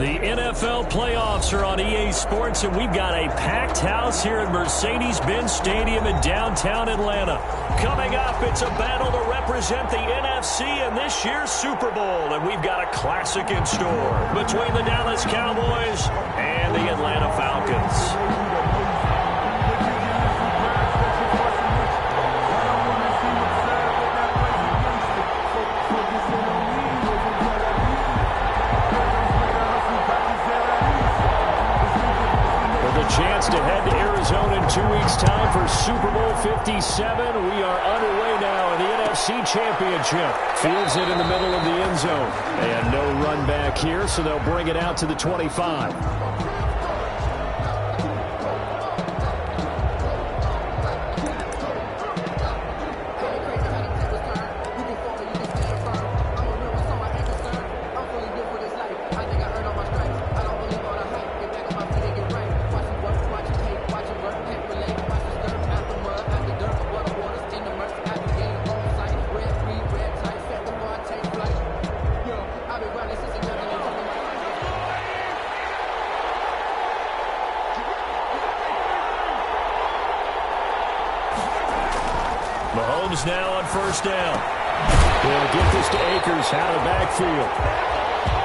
The NFL playoffs are on EA Sports, and we've got a packed house here at Mercedes-Benz Stadium in downtown Atlanta. Coming up, it's a battle to represent the NFC in this year's Super Bowl, and we've got a classic in store between the Dallas Cowboys and the Atlanta Falcons. Chance to head to Arizona in 2 weeks' time for Super Bowl 57. We are underway now in the NFC Championship. Fields it in the middle of the end zone. And no run back here, so they'll bring it out to the 25. Mahomes now on first down. They'll get this to Akers out of the backfield.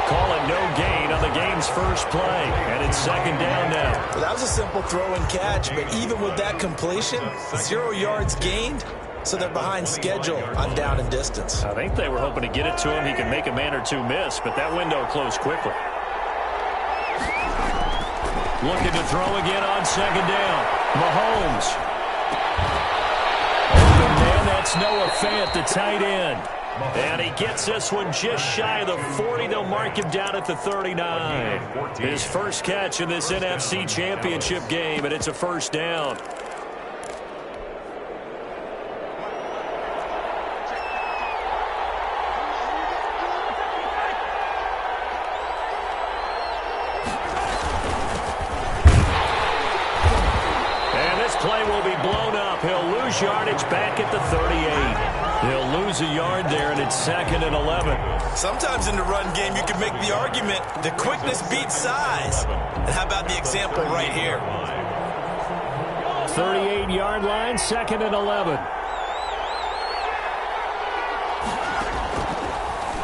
Call it no gain on the game's first play, and it's second down now. Well, that was a simple throw and catch, but even with that completion, 0 yards gained, so they're behind schedule on down and distance. I think they were hoping to get it to him. He could make a man or two miss, but that window closed quickly. Looking to throw again on second down. Mahomes. That's Noah Fant, the tight end. And he gets this one just shy of the 40. They'll mark him down at the 39. His first catch in this NFC Championship game, and it's a first down. Play will be blown up. He'll lose yardage back at the 38. He'll lose a yard there, and it's second and 11. Sometimes in the run game, you can make the argument the quickness beats size. And how about the example right here? 38-yard line, second and 11.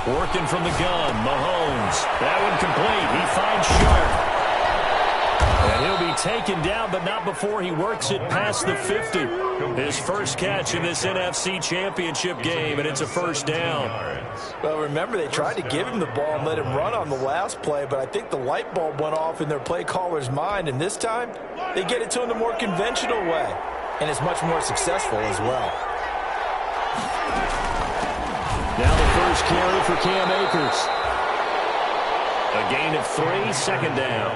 Working from the gun, Mahomes. That one complete. He finds Sharp. And he'll be taken down, but not before he works it past the 50. His first catch in this NFC Championship game, and it's a first down. Well, remember, they tried to give him the ball and let him run on the last play, but I think the light bulb went off in their play caller's mind, and this time they get it to him the more conventional way, and it's much more successful as well. Now the first carry for Cam Akers. A gain of 3, second down.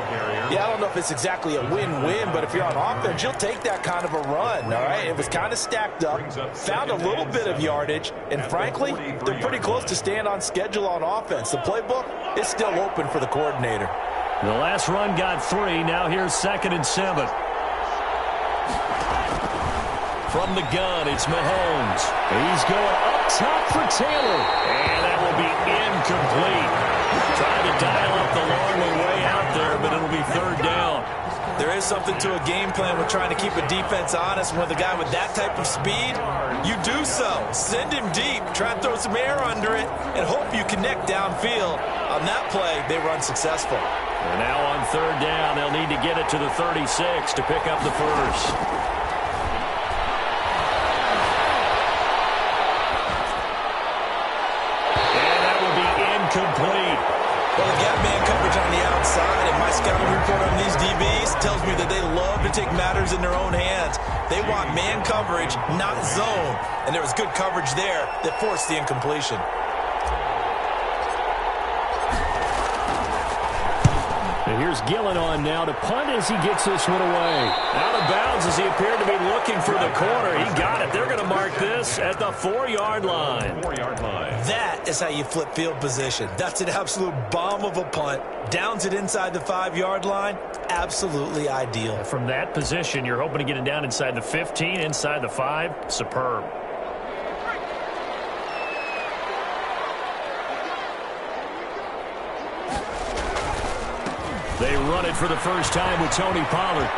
Yeah, I don't know if it's exactly a win-win, but if you're on offense, you'll take that kind of a run, all right? It was kind of stacked up, found a little bit of yardage, and frankly, they're pretty close to staying on schedule on offense. The playbook is still open for the coordinator. The last run got 3. Now here's second and 7. From the gun, it's Mahomes. He's going up top for Taylor, and that will be incomplete. Trying to dial up the long way out there, but it'll be third down. There is something to a game plan with trying to keep a defense honest. With a guy with that type of speed, you do so. Send him deep, try and throw some air under it, and hope you connect downfield. On that play, they were unsuccessful. And now on third down, they'll need to get it to the 36 to pick up the first. And that will be incomplete. Well, they got man coverage on the outside, and my scouting report on these DBs tells me that they love to take matters in their own hands. They want man coverage, not zone, and there was good coverage there that forced the incompletion. And here's Gillen on now to punt as he gets this one away. Out of bounds as he appeared to be looking for the corner. He got it. They're going to mark this at the 4-yard line. That is how you flip field position. That's an absolute bomb of a punt. Downs it inside the 5-yard line. Absolutely ideal. From that position, you're hoping to get it down inside the 15, inside the 5. Superb. They run it for the first time with Tony Pollard.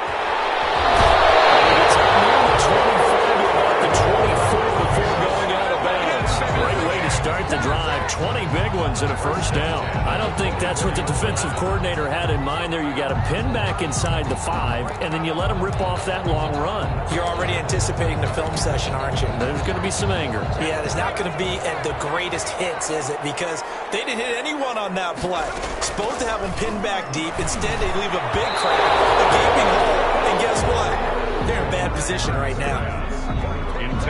It's up near the 25 to about the 24 before going out of bounds. Great way to start the drive. 20 big ones and a first down. I don't think that's what the defensive coordinator had in mind there. You got to pin back inside the 5, and then you let them rip off that long run. You're already anticipating the film session, aren't you? There's going to be some anger. Yeah, there's not going to be at the greatest hits, is it? Because they didn't hit anyone on that play. Supposed to have them pinned back deep. Instead, they leave a big crack, a gaping hole, and guess what? They're in bad position right now.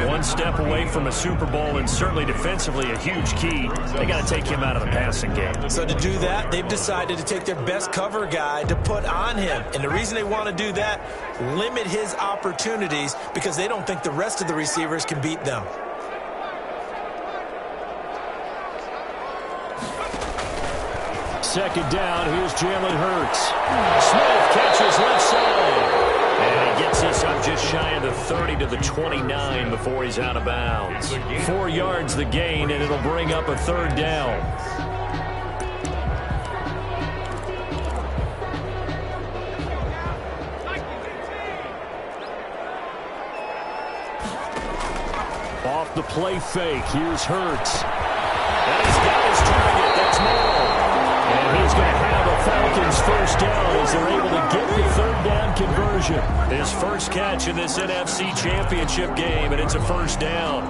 One step away from a Super Bowl, and certainly defensively a huge key. They got to take him out of the passing game. So to do that, they've decided to take their best cover guy to put on him. And the reason they want to do that, limit his opportunities because they don't think the rest of the receivers can beat them. Second down, here's Jalen Hurts. Smith catches left side. And he gets us up just shy of the 30 to the 29 before he's out of bounds. 4 yards the gain, and it'll bring up a third down. Off the play fake, here's Hurts. And he's got his target, that's Moore. And he's going to have a Falcons first down as they're able to get the third down conversion. His first catch in this NFC Championship game, and it's a first down.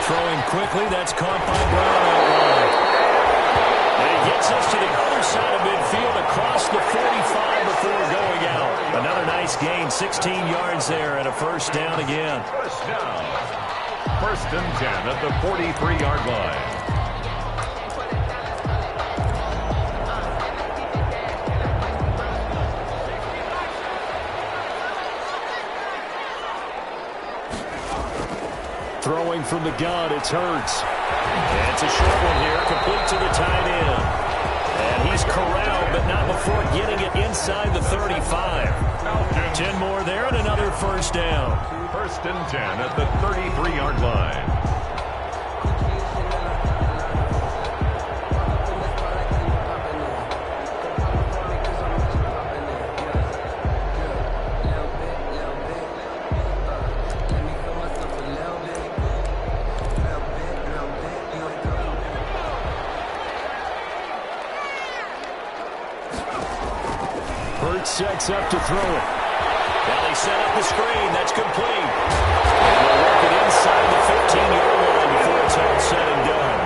Throwing quickly, that's caught by Brown. And he gets us to the other side of midfield across the 45 before going out. Another nice gain, 16 yards there and a first down again. First down. First and 10 at the 43-yard line. Throwing from the gun, it's Hurts. And it's a short one here, complete to the tight end. And he's corralled, but not before getting it inside the 35. 10 more there and another first down. First and 10 at the 33-yard line. Sets up to throw it. Now they set up the screen. That's complete. And they'll work it inside the 15-yard line before it's all said and done.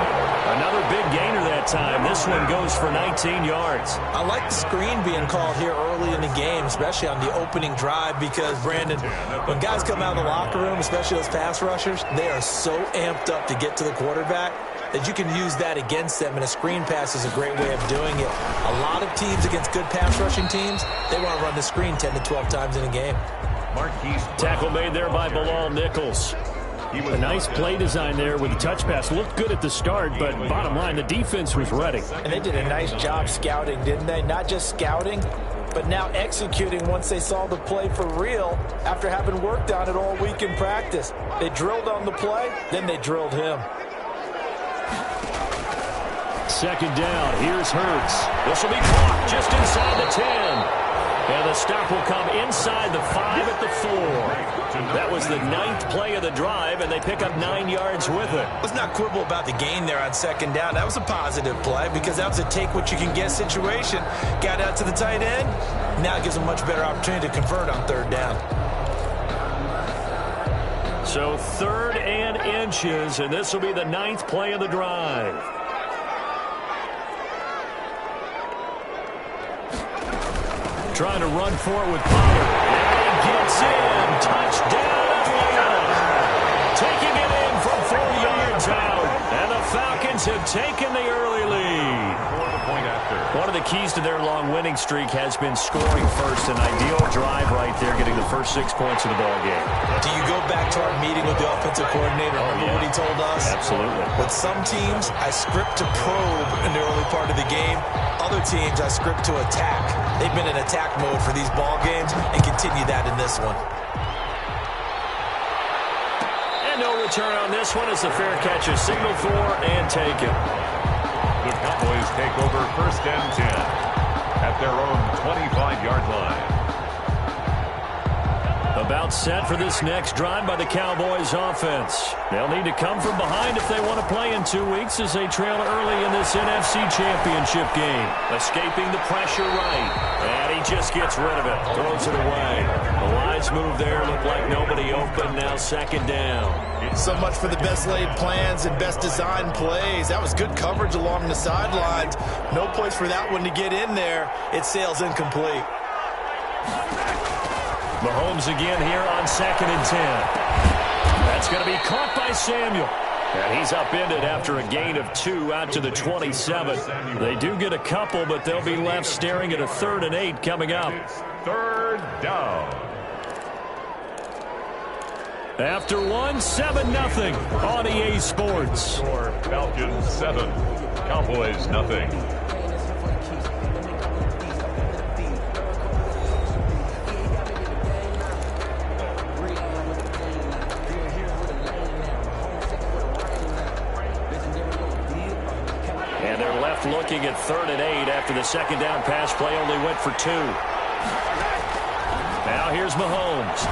Another big gainer that time. This one goes for 19 yards. I like the screen being called here early in the game, especially on the opening drive because, Brandon, when guys come out of the locker room, especially those pass rushers, they are so amped up to get to the quarterback that you can use that against them, and a screen pass is a great way of doing it. A lot of teams against good pass rushing teams, they want to run the screen 10 to 12 times in a game. Tackle made there by Bilal Nichols. A nice play design there with the touch pass. Looked good at the start, but bottom line, the defense was ready. And they did a nice job scouting, didn't they? Not just scouting, but now executing once they saw the play for real after having worked on it all week in practice. They drilled on the play, then they drilled him. Second down, here's Hurts. This will be caught just inside the 10. And the stop will come inside the 5 at the 4. That was the 9th play of the drive, and they pick up 9 yards with it. Let's not quibble about the gain there on second down. That was a positive play because that was a take-what-you-can-get situation. Got out to the tight end. Now it gives them a much better opportunity to convert on third down. So 3rd and inches, and this will be the 9th play of the drive. Trying to run for it with Pollard. And he gets in. Touchdown, Atlanta. Taking it in from 4 yards out. And the Falcons have taken the early lead. One of the keys to their long winning streak has been scoring first. An ideal drive right there, getting the first 6 points of the ball game. Do you go back to our meeting with the offensive coordinator? Remember what he told us? Absolutely. With some teams, I script to probe in the early part of the game. Other teams, I script to attack. They've been in attack mode for these ball games and continue that in this one. And no return on this one as the fair catch is signaled for and taken. The Cowboys take over 1st and 10 at their own 25-yard line. About set for this next drive by the Cowboys offense. They'll need to come from behind if they want to play in 2 weeks as they trail early in this NFC Championship game. Escaping the pressure right. And he just gets rid of it. Throws it away. The wise move there. Looked like nobody open. Now 2nd down. So much for the best laid plans and best designed plays. That was good coverage along the sidelines. No place for that one to get in there. It sails incomplete. Mahomes again here on 2nd and 10. That's going to be caught by Samuel. And he's upended after a gain of 2 out to the 27. They do get a couple, but they'll be left staring at a 3rd and 8 coming up. 3rd down. After 1, 7-0 on EA Sports. Falcons 7, Cowboys nothing. And they're left looking at 3rd and 8 after the 2nd down pass play only went for 2. Now here's Mahomes.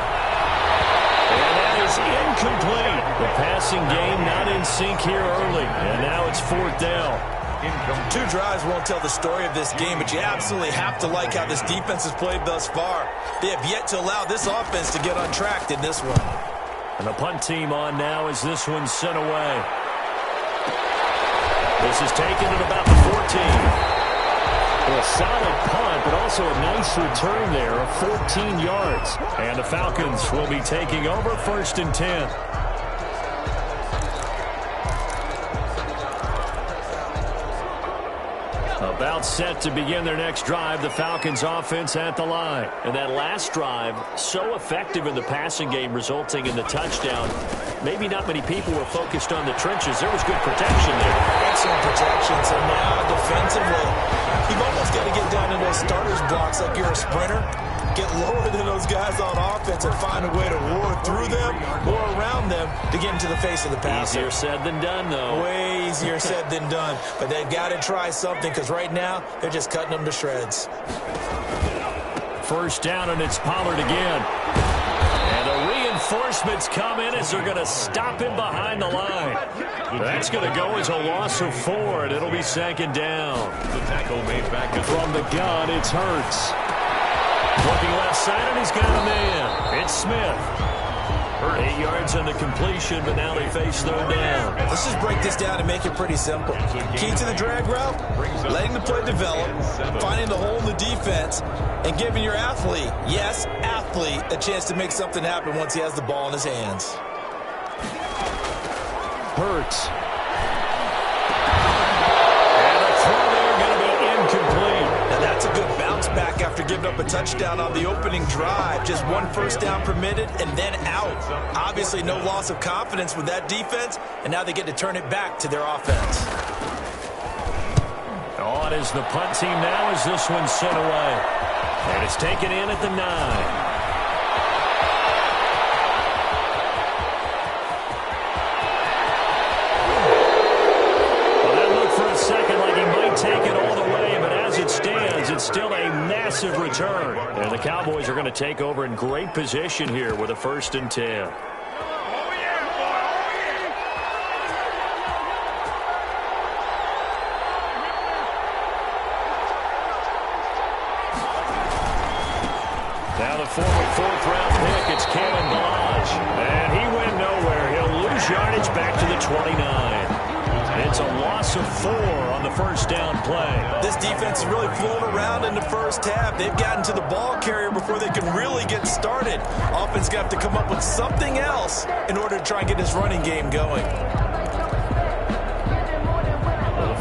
And that is incomplete. The passing game not in sync here early. And now it's 4th down. 2 drives won't tell the story of this game, but you absolutely have to like how this defense has played thus far. They have yet to allow this offense to get untracked in this one. And the punt team on now as this one's sent away. This is taken at about the 14. Well, a solid punt, but also a nice return there of 14 yards. And the Falcons will be taking over 1st and 10. About set to begin their next drive, the Falcons offense at the line. And that last drive, so effective in the passing game, resulting in the touchdown. Maybe not many people were focused on the trenches. There was good protection there. Excellent protection. So now defensively, you've almost got to get down in those starters blocks like you're a sprinter. Get lower than those guys on offense and find a way to roar through them or around them to get into the face of the passer. Easier said than done, though. Way easier said than done. But they've got to try something because right now they're just cutting them to shreds. 1st down, and it's Pollard again. And the reinforcements come in as they're going to stop him behind the line. That's going to go as a loss of 4, and it'll be 2nd down. The tackle made back from the gun. It's Hurts. Looking left side, and he's got a man. It's Smith. 8 yards on the completion, but now they face 3rd down. Let's just break this down and make it pretty simple. Key to the drag route, letting the play develop, finding the hole in the defense, and giving your athlete, yes, athlete, a chance to make something happen once he has the ball in his hands. Hurts. And a throw there going to be incomplete. Now that's a good bounce back after giving up a touchdown on the opening drive. Just 1 1st down permitted and then out. Obviously no loss of confidence with that defense, and now they get to turn it back to their offense. On is the punt team now as this one's sent away. And it's taken in at the 9. Well, that looked for a second like he might take it all the way, but as it stands, it's still a massive return. And the Cowboys are going to take over in great position here with a 1st and 10. Now the former 4th-round pick, it's Kalen Balaj. And he went nowhere. He'll lose yardage back to the 29. It's a loss of 4 on the 1st down play. This defense is really flown around in the first half. They've gotten to the ball carrier before they can really get started. Offense got to come up with something else in order to try and get this running game going.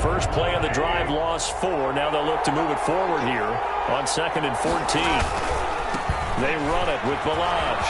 first play of the drive lost 4. Now they'll look to move it forward here on 2nd and 14. They run it with Balaj.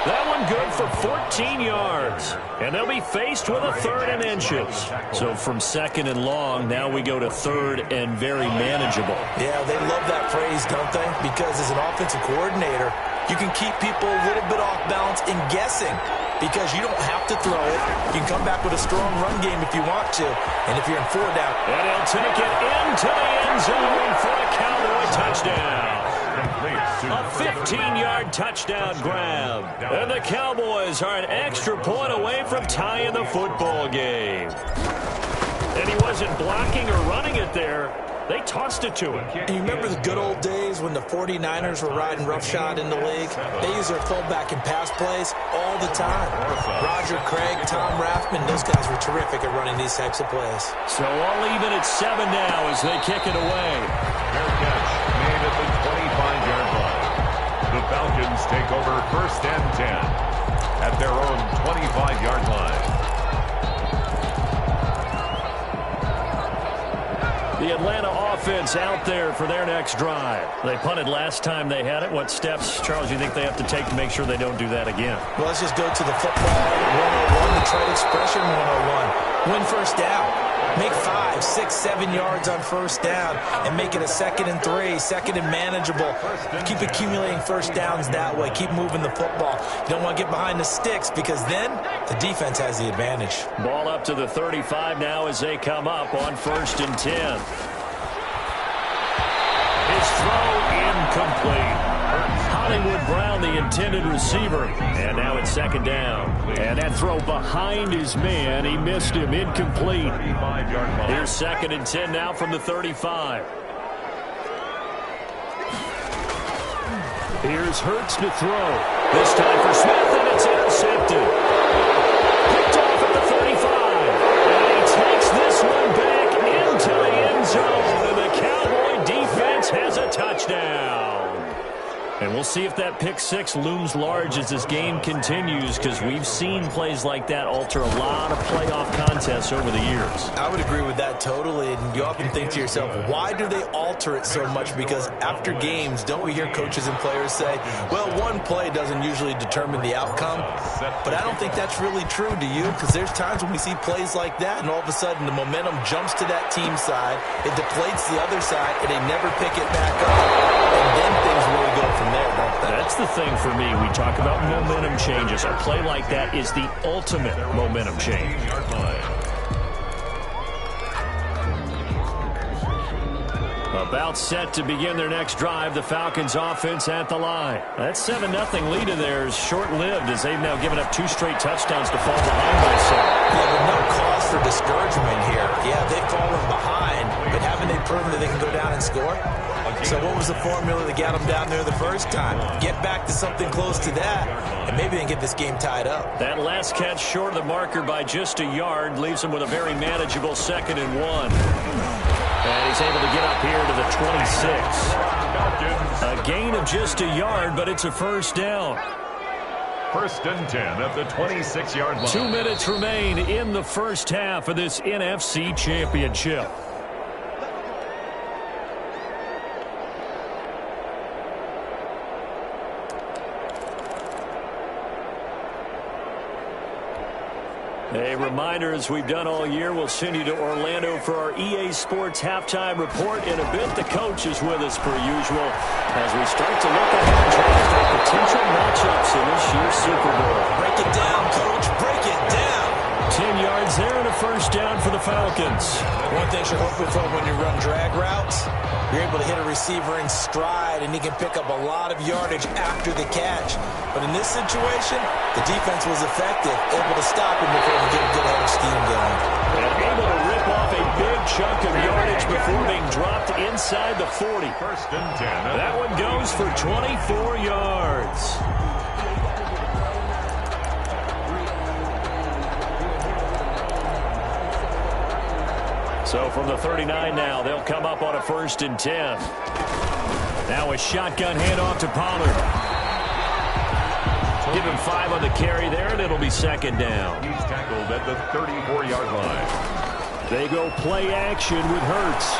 That one good for 14 yards. And they'll be faced with a 3rd and inches. So from 2nd and long, now we go to 3rd and very manageable. Yeah, they love that phrase, don't they? Because as an offensive coordinator, you can keep people a little bit off balance and guessing. Because you don't have to throw it. You can come back with a strong run game if you want to. And if you're in 4 down. And he'll take it into the end zone for a Cowboy touchdown. A 15-yard touchdown grab. And the Cowboys are an extra point away from tying the football game. And he wasn't blocking or running it there. They tossed it to him. And you remember the good old days when the 49ers were riding roughshod in the league? They used their fullback in pass plays all the time. Roger Craig, Tom Rathman, those guys were terrific at running these types of plays. So all even at 7 now as they kick it away. Fair catch made at the 25-yard line. The Falcons take over 1st and 10 at their own 25-yard line. The Atlanta offense out there for their next drive. They punted last time they had it. What steps, Charles, you think they have to take to make sure they don't do that again? Well, let's just go to the football 101, the trade expression 101. Win 1st down. Make 5, 6, 7 yards on 1st down and make it a 2nd and 3, 2nd and manageable. Keep accumulating 1st downs that way. Keep moving the football. You don't want to get behind the sticks because then the defense has the advantage. Ball up to the 35 now as they come up on 1st and 10. His throw incomplete. Hollywood Brown, the intended receiver. And now it's 2nd down. And that throw behind his man. He missed him. Incomplete. Here's 2nd and 10 now from the 35. Here's Hurts to throw. This time for Smith, and it's intercepted. Picked off at the 35. And he takes this one back into the end zone. And the Cowboy defense has a touchdown. And we'll see if that pick 6 looms large as this game continues, because we've seen plays like that alter a lot of playoff contests over the years. I would agree with that totally. And you often think to yourself, why do they alter it so much? Because after games, don't we hear coaches and players say, well, one play doesn't usually determine the outcome. But I don't think that's really true, do you? Because there's times when we see plays like that, and all of a sudden the momentum jumps to that team side, it deflates the other side, and they never pick it back up. And then things really go from there, don't they? That's the thing for me. We talk about momentum changes. A play like that is the ultimate momentum change. About set to begin their next drive, the Falcons offense at the line. That 7-0 lead of theirs short-lived as they've now given up 2 straight touchdowns to fall behind by 7. Yeah, but no cause for discouragement here. Yeah, they've fallen behind, but haven't they proven that they can go down and score? So what was the formula that got them down there the first time? Get back to something close to that, and maybe they can get this game tied up. That last catch short of the marker by just a yard leaves them with a very manageable 2nd and 1. And he's able to get up here to the 26. A gain of just a yard, but it's a 1st down. 1st and 10 at the 26-yard line. 2 minutes remain in the first half of this NFC Championship. A reminder, as we've done all year, we'll send you to Orlando for our EA Sports halftime report. In a bit, the coach is with us per usual as we start to look ahead at potential matchups in this year's Super Bowl. Break it down, Coach. Break it down. 10 yards there and a 1st down for the Falcons. One thing you're hoping for when you run drag routes, you're able to hit a receiver in stride, and he can pick up a lot of yardage after the catch. But in this situation, the defense was effective, able to stop him before he get a good head of steam going. And able to rip off a big chunk of yardage before being dropped inside the 40. 1st and 10. That one goes for 24 yards. So from the 39 now, they'll come up on a 1st and 10. Now a shotgun handoff to Pollard. Give him 5 on the carry there, and it'll be second down. He's tackled at the 34-yard line. They go play action with Hurts.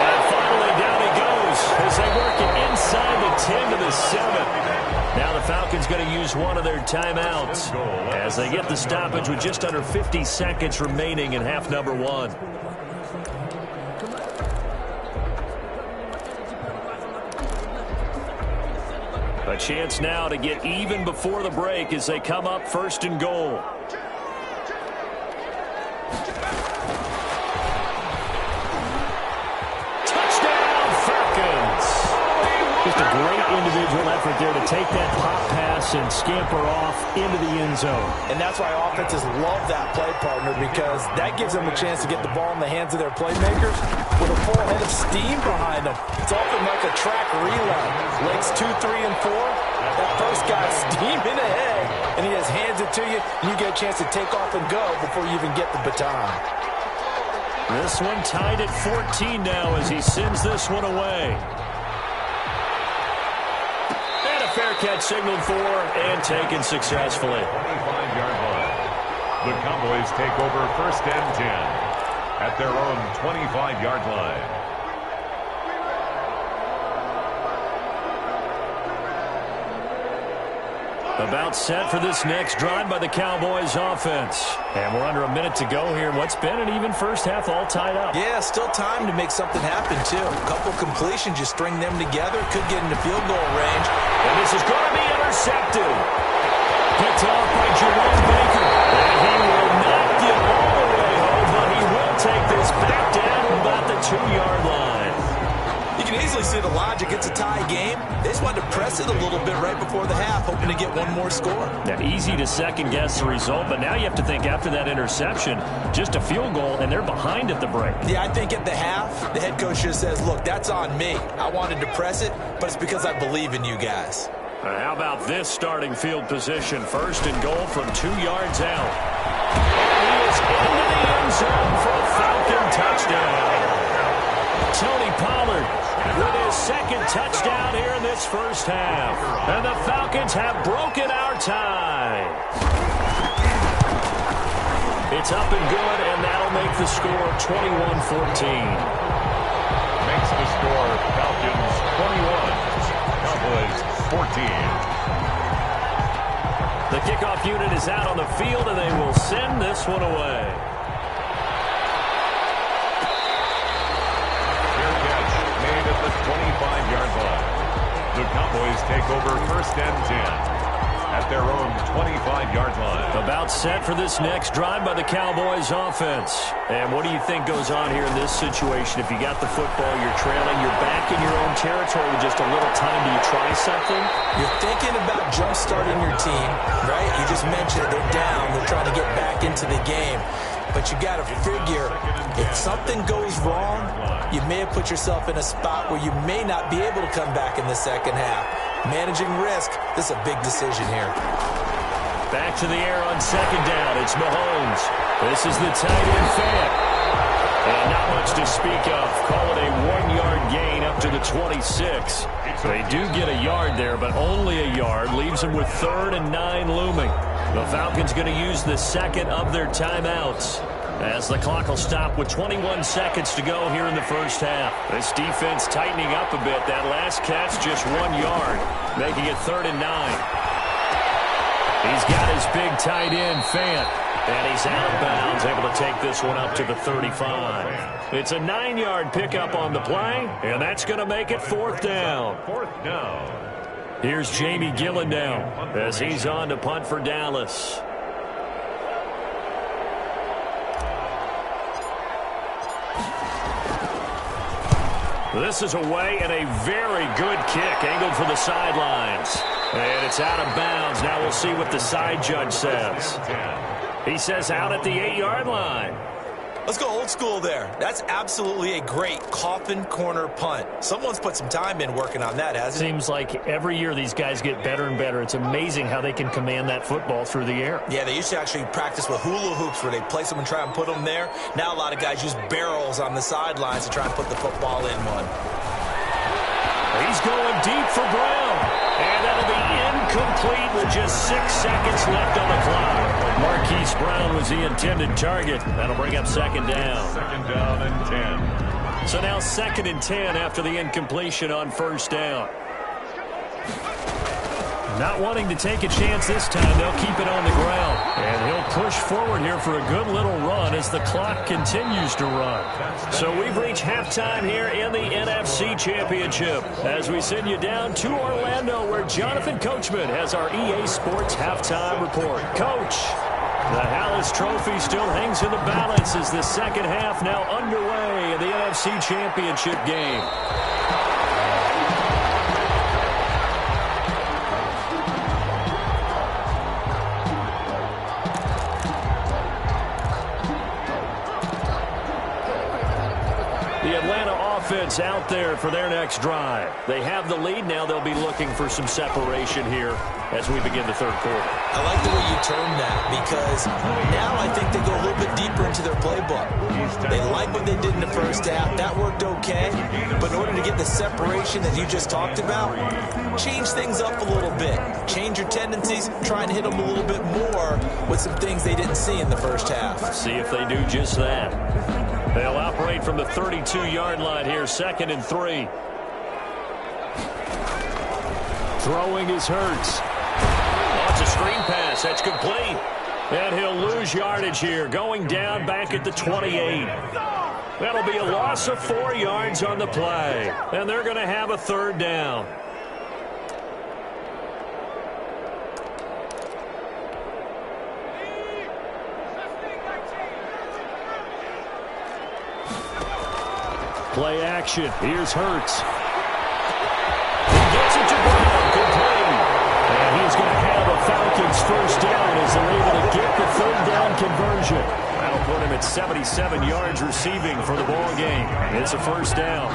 And finally down he goes as they work it inside the 10 to the 7. Now the Falcons going to use one of their timeouts as they get the stoppage with just under 50 seconds remaining in half number 1. A chance now to get even before the break as they come up first and goal. Touchdown, Falcons! Just a great individual effort there to take that pop pass and scamper off into the end zone. And that's why offenses love that play, partner, because that gives them a chance to get the ball in the hands of their playmakers with a full head of steam behind them. It's often like a track relay. Legs 2, 3, and 4. That first guy's steaming ahead, and he just hands it to you, and you get a chance to take off and go before you even get the baton. This one tied at 14 now as he sends this one away. And a fair catch signaled for and taken successfully. 25-yard line. The Cowboys take over first and 10 at their own 25-yard line. About set for this next drive by the Cowboys offense. And we're under a minute to go here. What's been an even first half all tied up. Yeah, still time to make something happen, too. A couple completions, you string them together, could get into field goal range. And this is going to be intercepted. Picked off by Jerome Baker. And he will not get all the way home, but he will take this back down to about the 2-yard line. You can easily see the logic. It's a tie game. They just wanted to press it a little bit right before the half, hoping to get one more score. Yeah, easy to second-guess the result, but now you have to think after that interception, just a field goal, and they're behind at the break. Yeah, I think at the half, the head coach just says, look, that's on me. I wanted to press it, but it's because I believe in you guys. How about this starting field position? First and goal from 2 yards out. And he is into the end zone for a Falcon touchdown. Tony Pollard with his second touchdown here in this first half. And the Falcons have broken our tie. It's up and good, and that'll make the score 21-14. Makes the score Falcons 21, Cowboys 14. The kickoff unit is out on the field, and they will send this one away. At the 25-yard line. The Cowboys take over first and 10 at their own 25-yard line. About set for this next drive by the Cowboys offense. And what do you think goes on here in this situation? If you got the football, you're trailing, you're back in your own territory with just a little time. Do you try something? You're thinking about jump-starting your team, right? You just mentioned they're down. They're trying to get back into the game. But you got to figure, if something goes wrong, you may have put yourself in a spot where you may not be able to come back in the second half. Managing risk, this is a big decision here. Back to the air on second down. It's Mahomes. This is the tight end Fant. And not much to speak of. Call it a 1-yard gain up to the 26. They do get a yard there, but only a yard. Leaves them with 3rd and 9 looming. The Falcons going to use the second of their timeouts as the clock will stop with 21 seconds to go here in the first half. This defense tightening up a bit. That last catch just 1 yard, making it 3rd and 9. He's got his big tight end, Fant, and he's out of bounds, able to take this one up to the 35. It's a 9-yard pickup on the play, and that's going to make it 4th down. 4th down. Here's Jamie Gillen now as he's on to punt for Dallas. This is away and a very good kick angled for the sidelines. And it's out of bounds. Now we'll see what the side judge says. He says out at the 8-yard line. Let's go old school there. That's absolutely a great coffin corner punt. Someone's put some time in working on that, hasn't it? Seems like every year these guys get better and better. It's amazing how they can command that football through the air. Yeah, they used to actually practice with hula hoops where they place them and try and put them there. Now a lot of guys use barrels on the sidelines to try and put the football in one. He's going deep for Brown. And that'll be incomplete with just 6 seconds left on the clock. Marquise Brown was the intended target. That'll bring up second down. Second down and 10. So now 2nd and 10 after the incompletion on first down. Not wanting to take a chance this time, they'll keep it on the ground. And he'll push forward here for a good little run as the clock continues to run. So we've reached halftime here in the NFC Championship as we send you down to Orlando where Jonathan Coachman has our EA Sports halftime report. Coach, the Hallis Trophy still hangs in the balance as the second half now underway in the NFC Championship game. Offense out there for their next drive. They have the lead. Now they'll be looking for some separation here as we begin the third quarter. I like the way you term that because now I think they go a little bit deeper into their playbook. They like what they did in the first half. That worked okay. But in order to get the separation that you just talked about, change things up a little bit. Change your tendencies. Try and hit them a little bit more with some things they didn't see in the first half. See if they do just that. They'll operate from the 32-yard line here, 2nd and 3. Throwing is Hurts. Oh, it's a screen pass. That's complete. And he'll lose yardage here, going down back at the 28. That'll be a loss of 4 yards on the play. And they're going to have a third down. Play action. Here's Hurts. He gets it to Brown. Complete. And he's going to have a Falcons first down as they're able to get the third down conversion. That'll put him at 77 yards receiving for the ball game. It's a first down.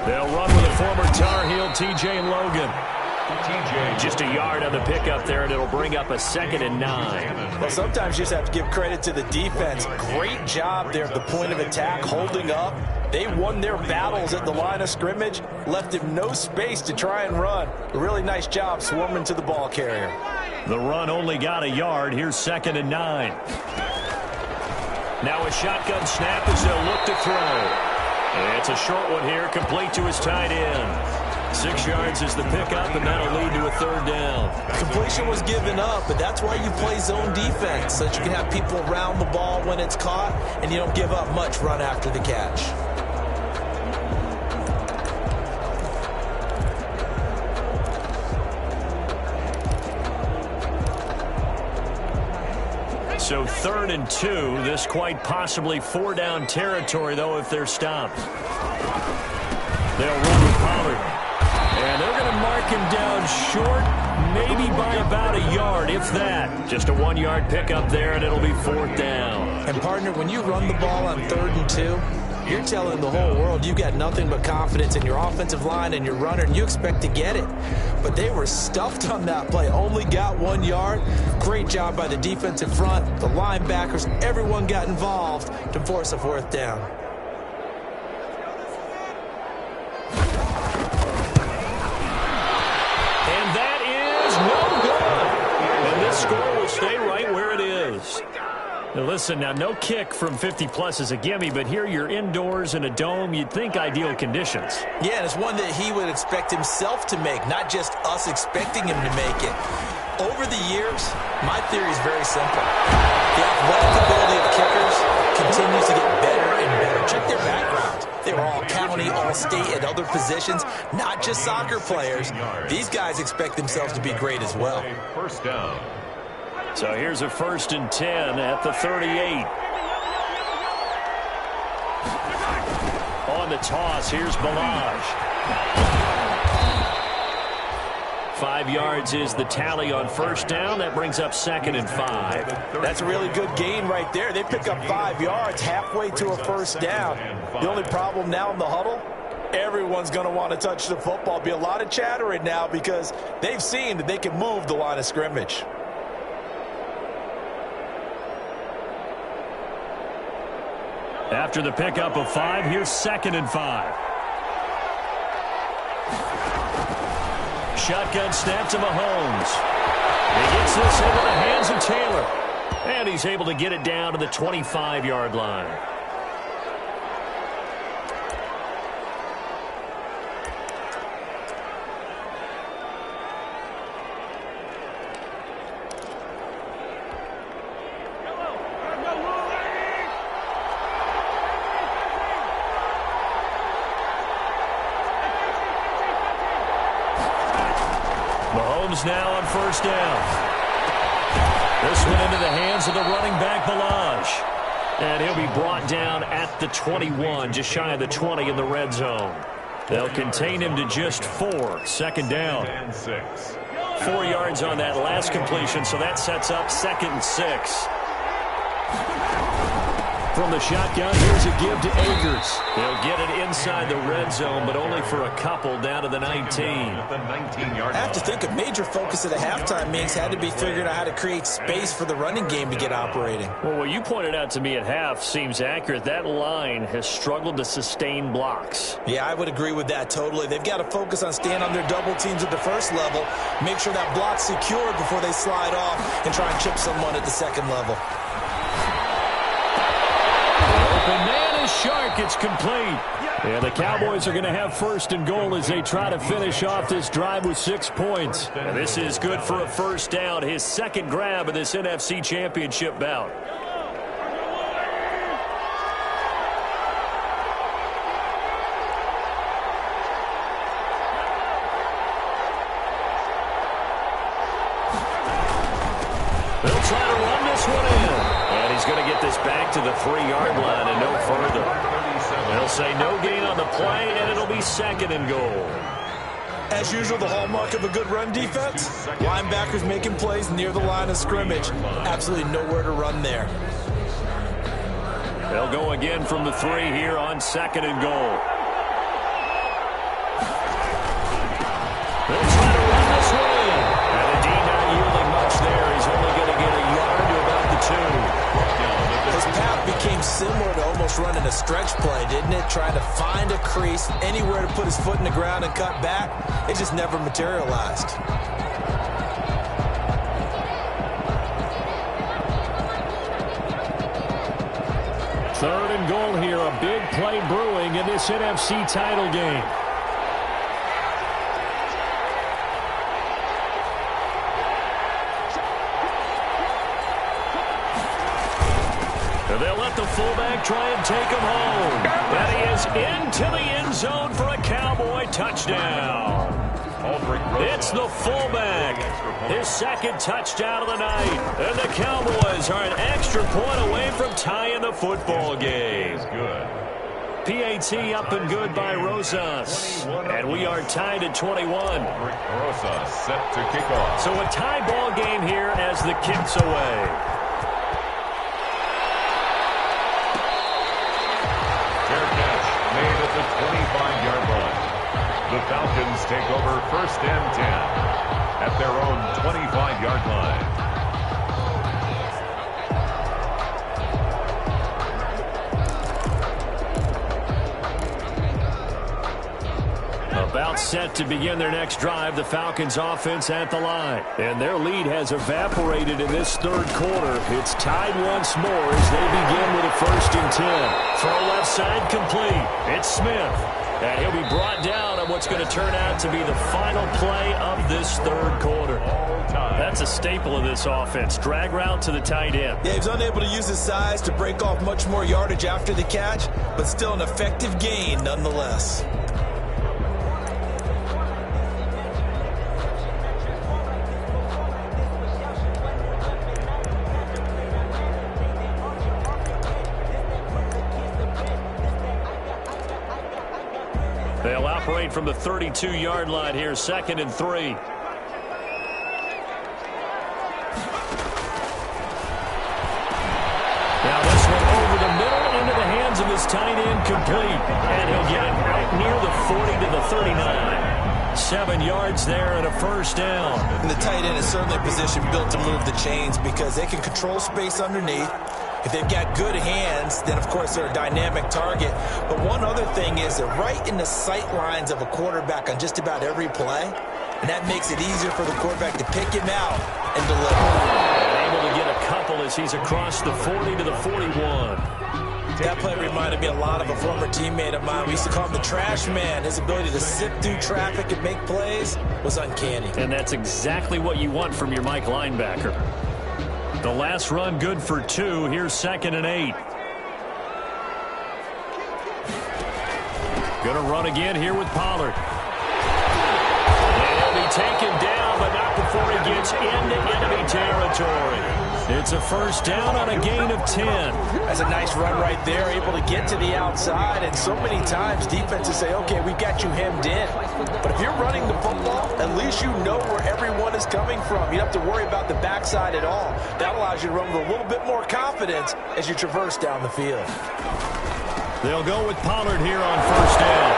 They'll run with a former Tar Heel, T.J. Logan. Just a yard on the pickup there, and it'll bring up a 2nd and 9. Well, sometimes you just have to give credit to the defense. Great job there at the point of attack, holding up. They won their battles at the line of scrimmage, left him no space to try and run. A really nice job swarming to the ball carrier. The run only got a yard. Here's 2nd and 9. Now a shotgun snap as they'll look to throw. It's a short one here, complete to his tight end. 6 yards is the pickup, and that'll lead to a third down. Completion was given up, but that's why you play zone defense, so that you can have people around the ball when it's caught, and you don't give up much run after the catch. So 3rd and 2. This quite possibly 4-down territory, though, if they're stopped. They'll run with Pollard. And they're going to mark him down short, maybe by about a yard, if that. Just a 1-yard pickup there, and it'll be 4th down. And, partner, when you run the ball on 3rd and 2, you're telling the whole world you've got nothing but confidence in your offensive line and your runner, and you expect to get it. But they were stuffed on that play, only got 1 yard. Great job by the defensive front, the linebackers, everyone got involved to force a 4th down. And that is no good. And this score will stay right where it is. Now listen, now no kick from 50-plus is a gimme, but here you're indoors in a dome. You'd think ideal conditions. Yeah, and it's one that he would expect himself to make, not just us expecting him to make it. Over the years, my theory is very simple. The athletic ability of kickers continues to get better and better. Check their background. They were all county, all state, and other positions, not just soccer players. These guys expect themselves to be great as well. First down. So here's a 1st and 10 at the 38. On the toss, here's Balaj. 5 yards is the tally on first down. That brings up 2nd and 5. That's a really good gain right there. They pick up 5 yards halfway to a first down. The only problem now in the huddle, everyone's going to want to touch the football. Be a lot of chattering now because they've seen that they can move the line of scrimmage. After the pickup of 5, here's 2nd and 5. Shotgun snap to Mahomes. He gets this into the hands of Taylor. And he's able to get it down to the 25-yard line. Mahomes now on 1st down. This one into the hands of the running back, Balaj. And he'll be brought down at the 21, just shy of the 20 in the red zone. They'll contain him to just 4, 2nd down. 4 yards on that last completion, so that sets up 2nd and 6. From the shotgun, here's a give to Akers. They'll get it inside the red zone, but only for a couple down to the 19. I have to think a major focus of the halftime meetings had to be figuring out how to create space for the running game to get operating. Well, what you pointed out to me at half seems accurate. That line has struggled to sustain blocks. Yeah, I would agree with that totally. They've got to focus on staying on their double teams at the first level, make sure that block's secured before they slide off, and try and chip someone at the second level. Open man is Shark. It's complete. And the Cowboys are going to have 1st and goal as they try to finish off this drive with 6 points. And this is good for a 1st down, his 2nd grab of this NFC Championship bout. They'll try to run this one in. And he's going to get this back to the 3-yard line and no further. They'll say no gain on the play, and it'll be 2nd and goal. As usual, the hallmark of a good run defense, linebackers making plays near the line of scrimmage. Absolutely nowhere to run there. They'll go again from the 3 here on 2nd and goal. They'll try to run this one in. And the D not yielding much there. He's only going to get a yard to about the 2. His path became similar to almost running a stretch play, didn't it? Trying to find a crease, anywhere to put his foot in the ground and cut back. It just never materialized. 3rd and goal here. A big play brewing in this NFC title game. They'll let the fullback try and take him home. And he is into the end zone for a Cowboy touchdown. It's the fullback. His 2nd touchdown of the night. And the Cowboys are an extra point away from tying the football game. PAT up and good by Rosas. And we are tied at 21. Rosas set to kick off. So a tie ball game here as the kick's away. Made at the 25-yard line. The Falcons take over 1st and 10 at their own 25-yard line. About set to begin their next drive, the Falcons offense at the line. And their lead has evaporated in this 3rd quarter. It's tied once more as they begin with a 1st and 10. Throw left side complete. It's Smith. And he'll be brought down on what's going to turn out to be the final play of this 3rd quarter. That's a staple of this offense. Drag route to the tight end. Yeah, he was unable to use his size to break off much more yardage after the catch, but still an effective gain nonetheless. They'll operate from the 32-yard line here, 2nd and 3. Now this one over the middle into the hands of his tight end complete. And he'll get it out near the 7 yards there and a first down. And the tight end is certainly a position built to move the chains because they can control space underneath. If they've got good hands, then, of course, they're a dynamic target. But one other thing is they're right in the sight lines of a quarterback on just about every play, and that makes it easier for the quarterback to pick him out and deliver. And able to get a couple as he's across the 40 to the 41. That play reminded me a lot of a former teammate of mine. We used to call him the trash man. His ability to sift through traffic and make plays was uncanny. And that's exactly what you want from your Mike linebacker. The last run good for 2. Here's 2nd and 8. Going to run again here with Pollard. And he'll be taken down, but not before he gets into enemy territory. It's a first down on a gain of 10. That's a nice run right there, able to get to the outside. And so many times defenses say, okay, we've got you hemmed in. But if you're running the football, at least you know where everyone is coming from. You don't have to worry about the backside at all. That allows you to run with a little bit more confidence as you traverse down the field. They'll go with Pollard here on first down.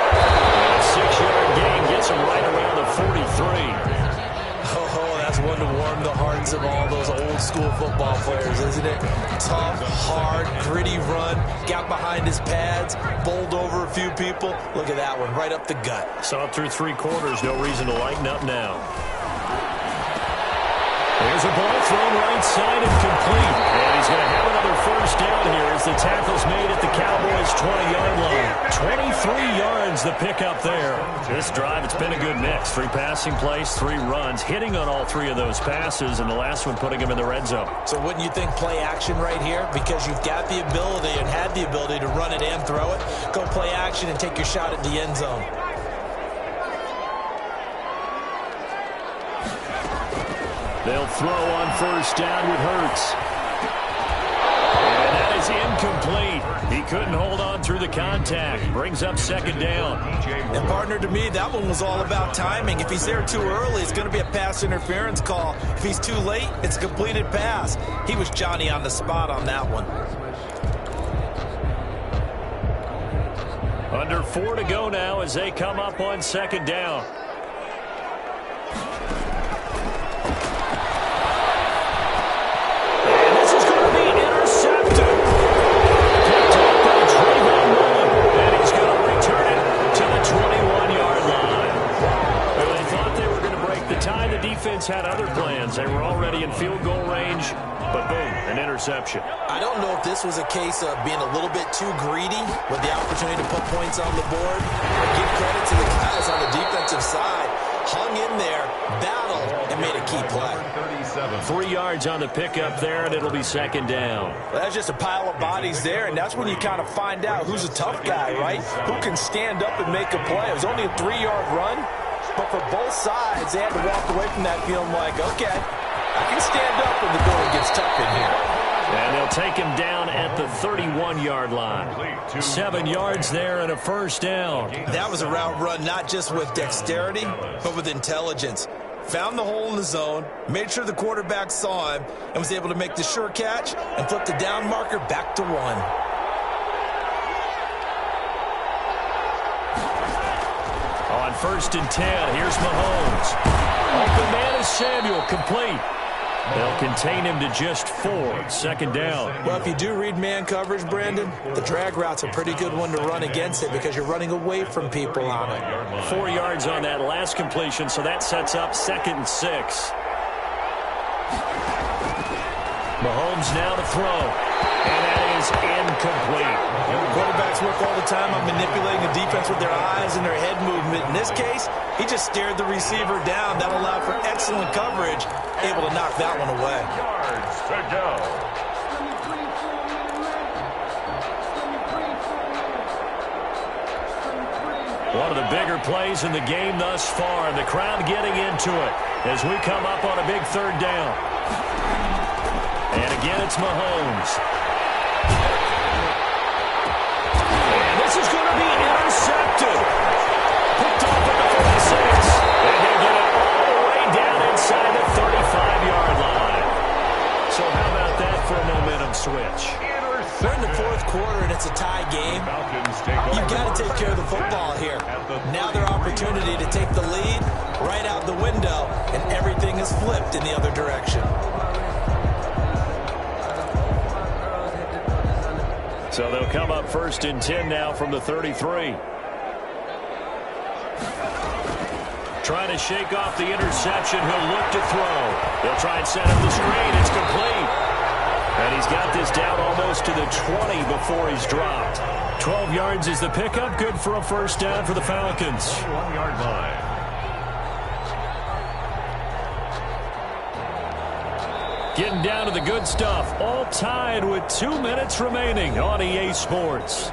And a 6-yard gain gets him right around the 43. Oh, that's one to warm the hearts of all those old-school football players, isn't it? Tough, hard, gritty run, got behind his pads, bowled over a few people. Look at that one, right up the gut. Saw it through 3 quarters, no reason to lighten up now. There's a ball thrown right side and complete. And he's going to have another first down here as the tackle's made at the Cowboys' 20-yard line. 23 yards the pickup there. This drive, it's been a good mix. 3 passing plays, 3 runs, hitting on all 3 of those passes, and the last one putting him in the red zone. So wouldn't you think play action right here? Because you've got the ability and had the ability to run it and throw it. Go play action and take your shot at the end zone. They'll throw on first down with Hurts. And that is incomplete. He couldn't hold on through the contact. Brings up 2nd down. And partner, to me, that one was all about timing. If he's there too early, it's going to be a pass interference call. If he's too late, it's a completed pass. He was Johnny on the spot on that one. Under 4 to go now as they come up on 2nd down. Had other plans. They were already in field goal range, but boom, an interception. I don't know if this was a case of being a little bit too greedy with the opportunity to put points on the board. But give credit to the guys on the defensive side. Hung in there, battled, and made a key play. 3 yards on the pickup there, and it'll be 2nd down. Well, that's just a pile of bodies there, and that's when you kind of find out who's a tough guy, right? Who can stand up and make a play. It was only a 3-yard run. But for both sides, they had to walk away from that feeling like, okay, I can stand up when the going gets tough in here. And they'll take him down at the 31-yard line. 7 yards there and a first down. That was a route run not just with dexterity, but with intelligence. Found the hole in the zone, made sure the quarterback saw him, and was able to make the sure catch and flip the down marker back to 1. On 1st and 10, here's Mahomes. Open man is Samuel, complete. They'll contain him to just 4. 2nd down. Well, if you do read man coverage, Brandon, the drag route's a pretty good one to run against it because you're running away from people on it. 4 yards on that last completion, so that sets up 2nd and 6. Mahomes now to throw. And that is incomplete. Quarterbacks work all the time on manipulating the defense with their eyes and their head movement. In this case, he just stared the receiver down. That allowed for excellent coverage, able to knock that one away. Yards to go. One of the bigger plays in the game thus far, and the crowd getting into it as we come up on a big 3rd down. And again, it's Mahomes. And this is going to be intercepted. Picked off at the 46. And they get it all the way down inside the 35-yard line. So how about that for a momentum switch? They're in the 4th quarter. quarter and it's a tie game, you've got to take care of the football here. Now their opportunity to take the lead right out the window, and everything is flipped in the other direction. So they'll come up 1st and 10 now from the 33. Trying to shake off the interception. He'll look to throw. They'll try and set up the screen. It's complete. And he's got this down almost to the 20 before he's dropped. 12 yards is the pickup. Good for a first down for the Falcons. 1-yard line. Getting down to the good stuff. All tied with 2 minutes remaining on EA Sports.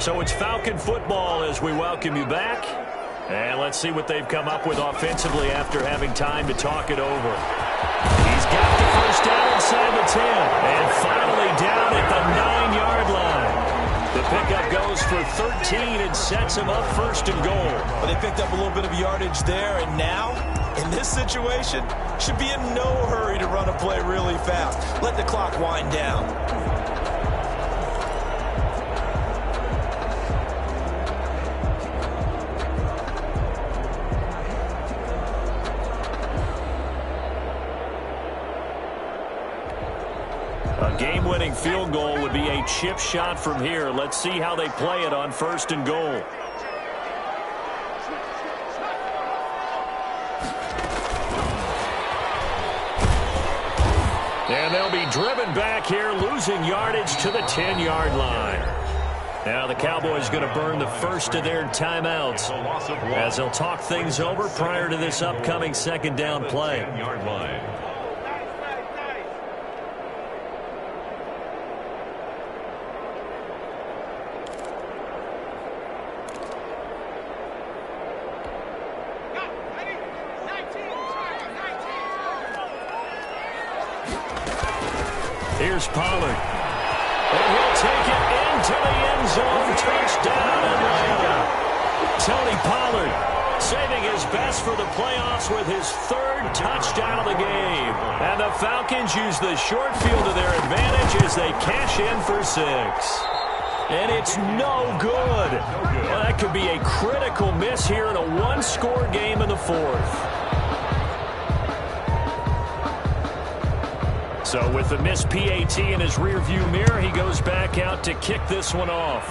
So it's Falcon football as we welcome you back. And let's see what they've come up with offensively after having time to talk it over. He's got the first down inside the 10. And finally down at the 9-yard line. The pickup goes for 13 and sets him up 1st and goal. Well, they picked up a little bit of yardage there, and now, in this situation, should be in no hurry to run a play really fast. Let the clock wind down. A game-winning field goal would be a chip shot from here. Let's see how they play it on 1st and goal. And they'll be driven back here, losing yardage to the 10-yard line. Now the Cowboys going to burn the first of their timeouts as they'll talk things over prior to this upcoming 2nd down play. 10-yard line. Here's Pollard. And he'll take it into the end zone. Touchdown, Atlanta. Tony Pollard saving his best for the playoffs with his 3rd touchdown of the game. And the Falcons use the short field to their advantage as they cash in for 6. And it's no good. Well, that could be a critical miss here in a 1-score game in the 4th. So with the missed PAT in his rearview mirror, he goes back out to kick this one off.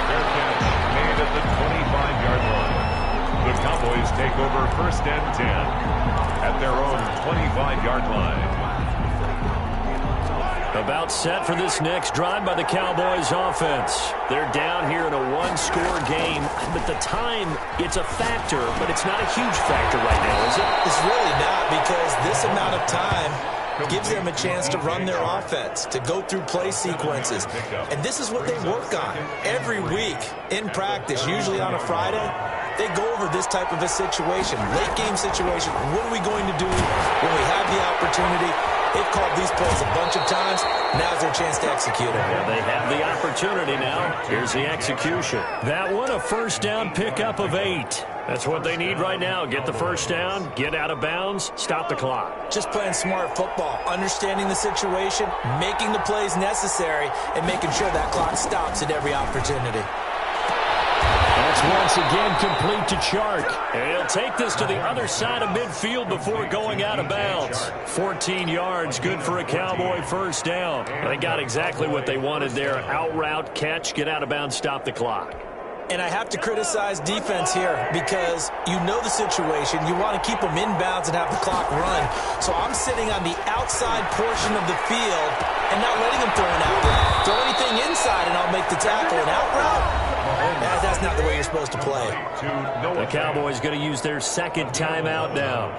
Fair catch made at the 25-yard line. The Cowboys take over 1st and 10 at their own 25-yard line. About set for this next drive by the Cowboys offense. They're down here in a 1-score game, but the time, it's a factor, but it's not a huge factor right now, is it? It's really not, because this amount of time gives them a chance to run their offense, to go through play sequences. And this is what they work on every week in practice, usually on a Friday. They go over this type of a situation, late game situation. What are we going to do when we have the opportunity? They've called these plays a bunch of times. Now's their chance to execute it. Yeah, they have the opportunity now. Here's the execution. That one, a first down pickup of 8. That's what they need right now. Get the first down, get out of bounds, stop the clock. Just playing smart football, understanding the situation, making the plays necessary, and making sure that clock stops at every opportunity. That's once again complete to Chark. And he'll take this to the other side of midfield before going out of bounds. 14 yards, good for a Cowboy first down. They got exactly what they wanted there. Out route, catch, get out of bounds, stop the clock. And I have to criticize defense here because you know the situation. You want to keep them inbounds and have the clock run. So I'm sitting on the outside portion of the field and not letting them throw an out route. Throw anything inside and I'll make the tackle. An out route? That's not the way you're supposed to play. The Cowboys going to use their 2nd timeout now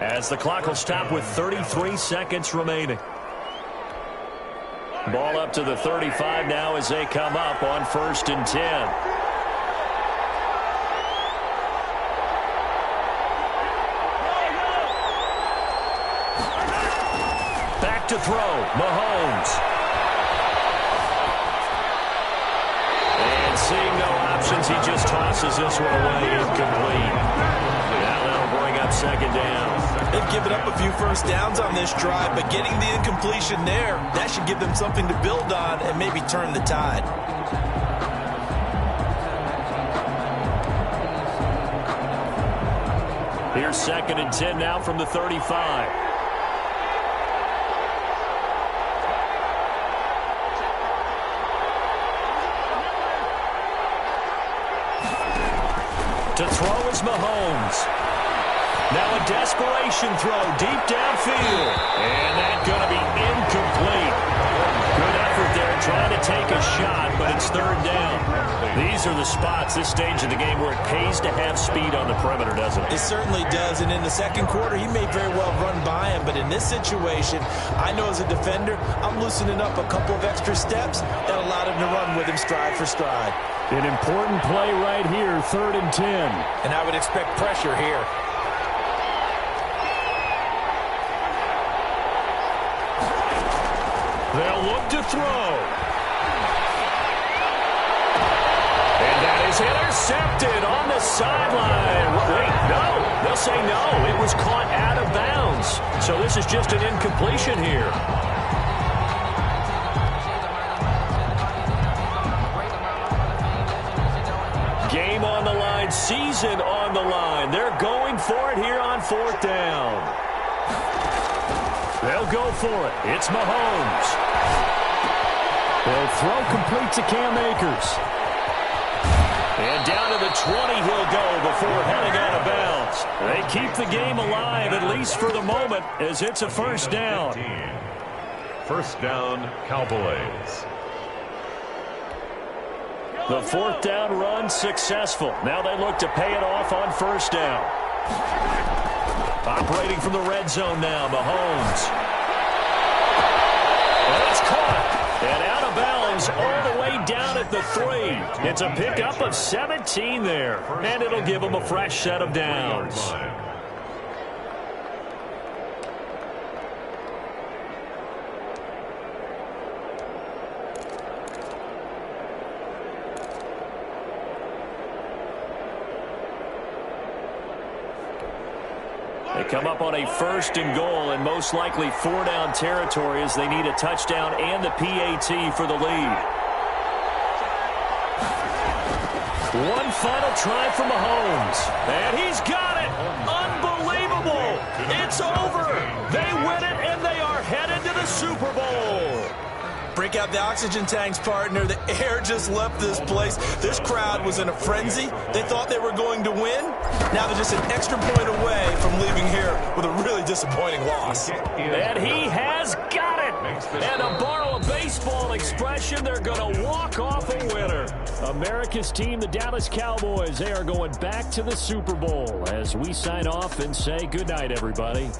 as the clock will stop with 33 seconds remaining. Ball up to the 35 now as they come up on 1st and 10. Back to throw, Mahomes. seeing no options, he just tosses this one away, incomplete. Now that'll bring up second down. They've given up a few first downs on this drive, but getting the incompletion there, that should give them something to build on and maybe turn the tide. Here's 2nd and 10 now from the 35. To throw is Mahomes. Now a desperation throw deep downfield. And that's going to be incomplete. Good effort there trying to take a shot, but it's 3rd down. These are the spots, this stage of the game, where it pays to have speed on the perimeter, doesn't it? It certainly does, and in the second quarter, he may very well run by him, but in this situation, I know as a defender, I'm loosening up a couple of extra steps that allowed him to run with him stride for stride. An important play right here, 3rd and 10. And I would expect pressure here. They'll look to throw. And that is intercepted on the sideline. Wait, no. They'll say no. It was caught out of bounds. So this is just an incompletion here. Game on the line, season on the line. They're going for it here on 4th down. They'll go for it. It's Mahomes. They'll throw complete to Cam Akers. And down to the 20 he'll go before heading out of bounds. They keep the game alive, at least for the moment, as it's a 1st down. 1st down, Cowboys. The 4th down run successful. Now they look to pay it off on 1st down. Operating from the red zone now, Mahomes. And it's caught. And out of bounds all the way down at the 3. It's a pickup of 17 there. And it'll give them a fresh set of downs. They come up on a 1st and goal and most likely 4-down territory as they need a touchdown and the PAT for the lead. One final try for Mahomes. And he's got it. Unbelievable. It's over. They win it and they are headed to the Super Bowl. Break out the oxygen tanks, partner. The air just left this place. This crowd was in a frenzy. They thought they were going to win. Now they're just an extra point away from leaving here with a really disappointing loss. And he has got it. And to borrow a baseball expression, they're going to walk off a winner. America's team, the Dallas Cowboys, they are going back to the Super Bowl as we sign off and say goodnight, everybody.